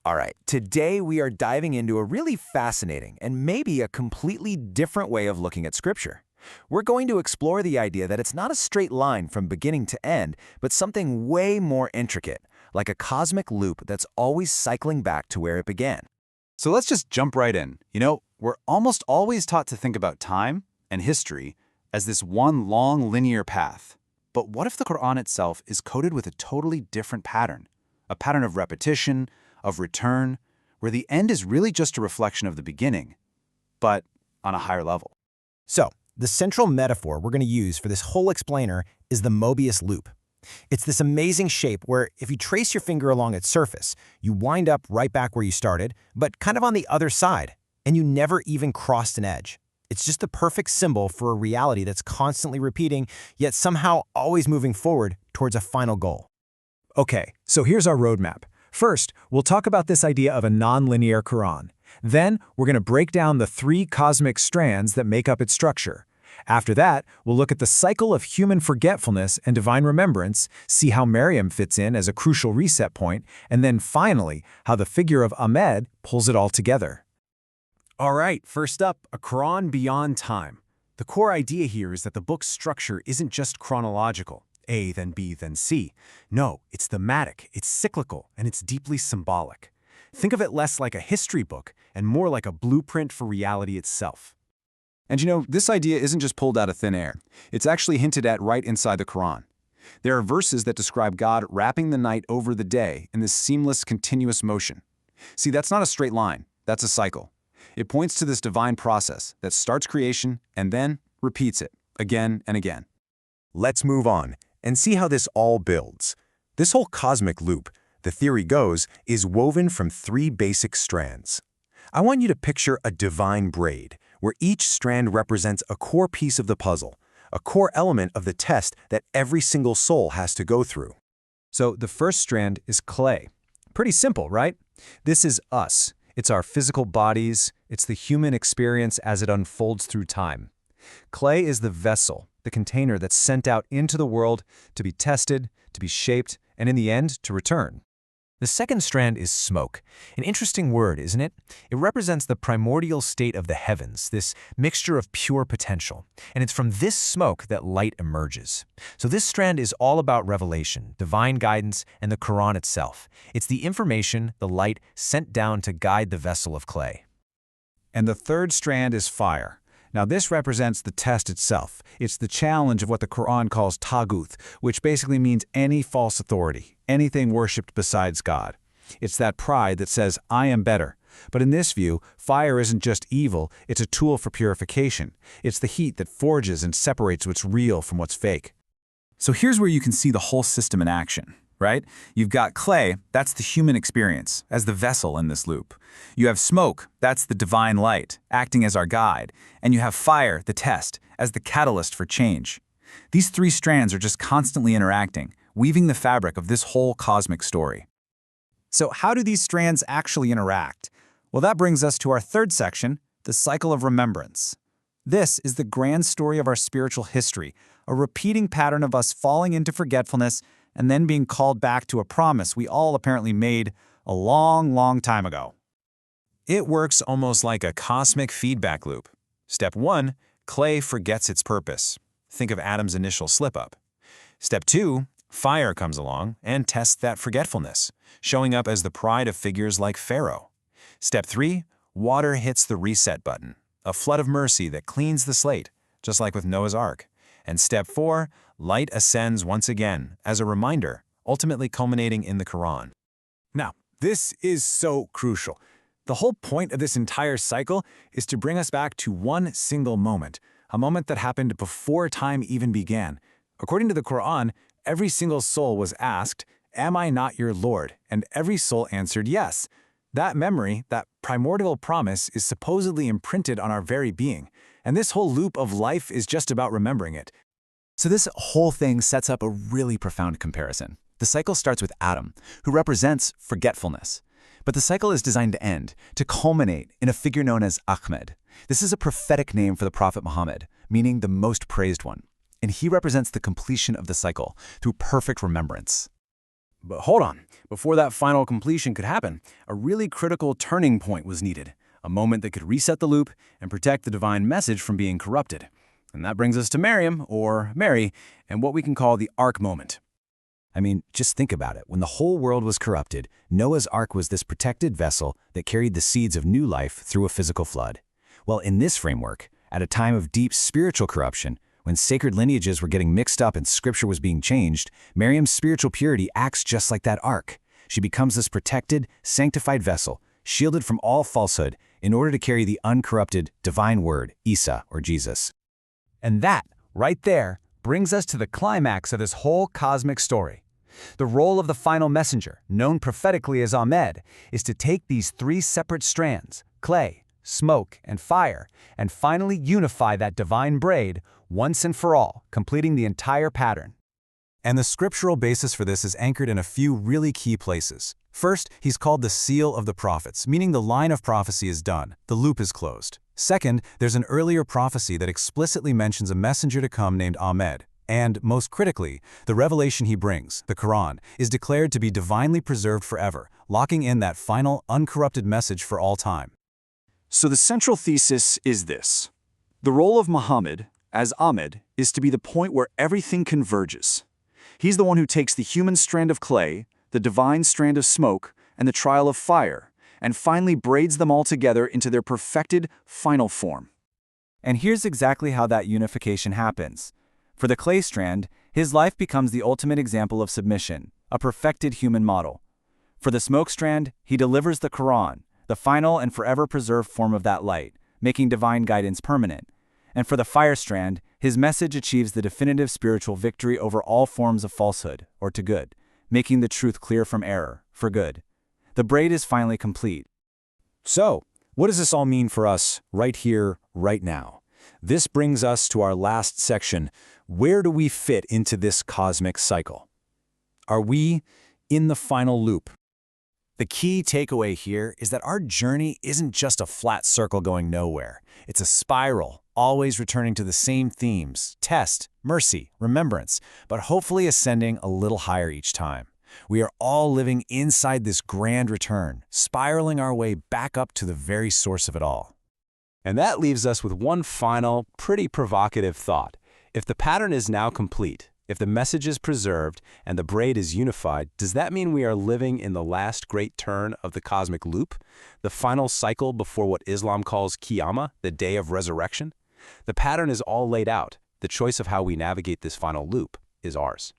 All right, today we are diving into a really fascinating and maybe a completely different way of looking at Scripture. We're going to explore the idea that it's not a straight line from beginning to end, but something way more intricate, like a cosmic loop that's always cycling back to where it began. So let's just jump right in. We're almost always taught to think about time and history as this one long linear path. But what if the Quran itself is coded with a totally different pattern? A pattern of repetition, of return, where the end is really just a reflection of the beginning, but on a higher level. So, the central metaphor we're going to use for this whole explainer is the Mobius loop. It's this amazing shape where if you trace your finger along its surface, you wind up right back where you started, but kind of on the other side, and you never even crossed an edge. It's just the perfect symbol for a reality that's constantly repeating, yet somehow always moving forward towards a final goal. Okay, so here's our roadmap. First, we'll talk about this idea of a non-linear Quran. Then, we're going to break down the 3 cosmic strands that make up its structure. After that, we'll look at the cycle of human forgetfulness and divine remembrance, see how Miriam fits in as a crucial reset point, and then finally, how the figure of Ahmed pulls it all together. All right, first up, a Quran beyond time. The core idea here is that the book's structure isn't just chronological. A, then B, then C. No, it's thematic, it's cyclical, and it's deeply symbolic. Think of it less like a history book and more like a blueprint for reality itself. And this idea isn't just pulled out of thin air. It's actually hinted at right inside the Quran. There are verses that describe God wrapping the night over the day in this seamless, continuous motion. See, that's not a straight line. That's a cycle. It points to this divine process that starts creation and then repeats it again and again. Let's move on and see how this all builds. This whole cosmic loop, the theory goes, is woven from 3 basic strands. I want you to picture a divine braid, where each strand represents a core piece of the puzzle, a core element of the test that every single soul has to go through. So the first strand is clay. Pretty simple, right? This is us. It's our physical bodies. It's the human experience as it unfolds through time. Clay is the vessel, the container that's sent out into the world to be tested, to be shaped, and in the end, to return. The second strand is smoke. An interesting word, isn't it? It represents the primordial state of the heavens, this mixture of pure potential. And it's from this smoke that light emerges. So this strand is all about revelation, divine guidance, and the Quran itself. It's the information, the light, sent down to guide the vessel of clay. And the third strand is fire. Now this represents the test itself. It's the challenge of what the Quran calls taguth, which basically means any false authority, anything worshipped besides God. It's that pride that says, I am better. But in this view, fire isn't just evil, it's a tool for purification. It's the heat that forges and separates what's real from what's fake. So here's where you can see the whole system in action. Right? You've got clay, that's the human experience, as the vessel in this loop. You have smoke, that's the divine light, acting as our guide. And you have fire, the test, as the catalyst for change. These 3 strands are just constantly interacting, weaving the fabric of this whole cosmic story. So how do these strands actually interact? Well, that brings us to our third section, the cycle of remembrance. This is the grand story of our spiritual history, a repeating pattern of us falling into forgetfulness and then being called back to a promise we all apparently made a long, long time ago. It works almost like a cosmic feedback loop. Step 1, clay forgets its purpose. Think of Adam's initial slip-up. Step 2, fire comes along and tests that forgetfulness, showing up as the pride of figures like Pharaoh. Step 3, water hits the reset button, a flood of mercy that cleans the slate, just like with Noah's Ark. And step 4, light ascends once again as a reminder, ultimately culminating in the Quran. Now, this is so crucial. The whole point of this entire cycle is to bring us back to one single moment, a moment that happened before time even began. According to the Quran, every single soul was asked, "Am I not your Lord?" And every soul answered yes. That memory, that primordial promise, is supposedly imprinted on our very being. And this whole loop of life is just about remembering it. So this whole thing sets up a really profound comparison. The cycle starts with Adam, who represents forgetfulness. But the cycle is designed to end, to culminate in a figure known as Ahmed. This is a prophetic name for the Prophet Muhammad, meaning the most praised one. And he represents the completion of the cycle through perfect remembrance. But hold on. Before that final completion could happen, a really critical turning point was needed, a moment that could reset the loop and protect the divine message from being corrupted. And that brings us to Miriam, or Mary, and what we can call the Ark moment. I mean, just think about it. When the whole world was corrupted, Noah's Ark was this protected vessel that carried the seeds of new life through a physical flood. Well, in this framework, at a time of deep spiritual corruption, when sacred lineages were getting mixed up and scripture was being changed, Miriam's spiritual purity acts just like that ark. She becomes this protected, sanctified vessel, shielded from all falsehood, in order to carry the uncorrupted, divine word, Isa, or Jesus. And that, right there, brings us to the climax of this whole cosmic story. The role of the final messenger, known prophetically as Ahmed, is to take these three separate strands, clay, smoke, and fire, and finally unify that divine braid once and for all, completing the entire pattern. And the scriptural basis for this is anchored in a few really key places. First, he's called the seal of the prophets, meaning the line of prophecy is done, the loop is closed. Second, there's an earlier prophecy that explicitly mentions a messenger to come named Ahmed. And, most critically, the revelation he brings, the Quran, is declared to be divinely preserved forever, locking in that final, uncorrupted message for all time. So the central thesis is this. The role of Muhammad, as Ahmed, is to be the point where everything converges. He's the one who takes the human strand of clay, the divine strand of smoke, and the trial of fire, and finally braids them all together into their perfected, final form. And here's exactly how that unification happens. For the clay strand, his life becomes the ultimate example of submission, a perfected human model. For the smoke strand, he delivers the Quran, the final and forever preserved form of that light, making divine guidance permanent. And for the fire strand, his message achieves the definitive spiritual victory over all forms of falsehood, or to good, making the truth clear from error, for good. The braid is finally complete. So, what does this all mean for us, right here, right now? This brings us to our last section. Where do we fit into this cosmic cycle? Are we in the final loop? The key takeaway here is that our journey isn't just a flat circle going nowhere. It's a spiral, always returning to the same themes: test, mercy, remembrance, but hopefully ascending a little higher each time. We are all living inside this grand return, spiraling our way back up to the very source of it all. And that leaves us with one final, pretty provocative thought. If the pattern is now complete, if the message is preserved and the braid is unified, does that mean we are living in the last great turn of the cosmic loop? The final cycle before what Islam calls Qiyamah, the day of resurrection? The pattern is all laid out. The choice of how we navigate this final loop is ours.